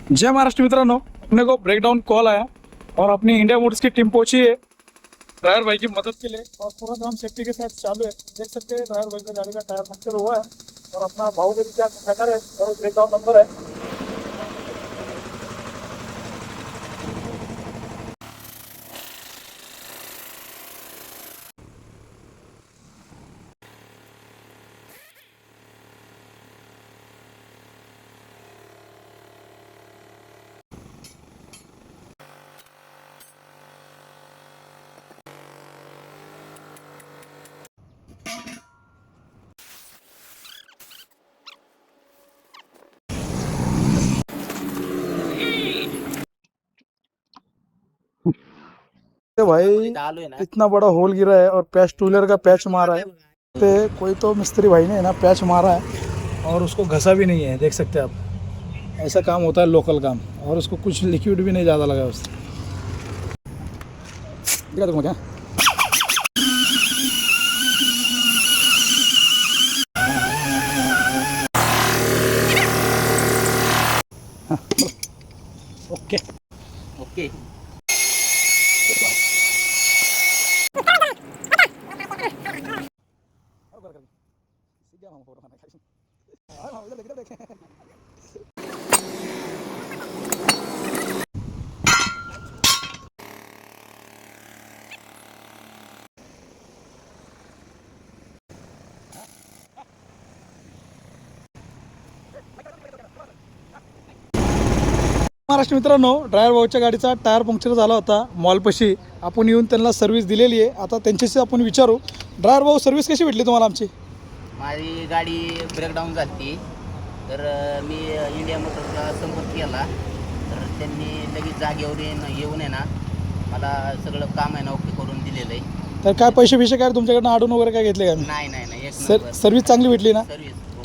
जय महाराष्ट्र मित्रांनो, अपने को ब्रेकडाउन कॉल आया और अपनी इंडिया मोटर्स की टीम पहुंची है ड्राइवर भाई की मदद के लिए और पूरा काम सेफ्टी के साथ चालू है। देख सकते हैं ड्राइवर भाई का गाड़ी का टायर पंक्चर हुआ है और अपना भाव के क्या खटर है और ब्रेकडाउन नंबर है। भाई इतना बड़ा होल गिरा है और पैच टूलर का पैच मारा है पे कोई तो मिस्त्री भाई ने ना पैच मारा है और उसको घसा भी नहीं है। देख सकते हैं आप, ऐसा काम होता है लोकल काम। और उसको कुछ लिक्विड भी नहीं ज़्यादा लगा उससे। दिखा दूँगा क्या? ओके ओके महाराष्ट्र मित्रांनो, ड्रायव्हर भाऊच्या गाडीचा टायर पंक्चर झाला होता मॉलपाशी. आपण येऊन त्यांना सर्व्हिस दिलेली आहे. आता त्यांच्याशी आपण विचारू, ड्रायव्हर भाऊ सर्व्हिस कशी भेटली तुम्हाला आमची? माझी गाडी ब्रेकडाऊन झाली तर मी इंडिया मोटर्सला संपर्क केला तर त्यांनी लगेच जागेवर येऊन आहे ना मला सगळं काम आहे ना ओके करून दिलेलं आहे. तर काय पैसे काय तुमच्याकडनं अडून वगैरे काय घेतले का? नाही नाही नाही, एक सर्व्हिस चांगली भेटली ना? सर्व्हिस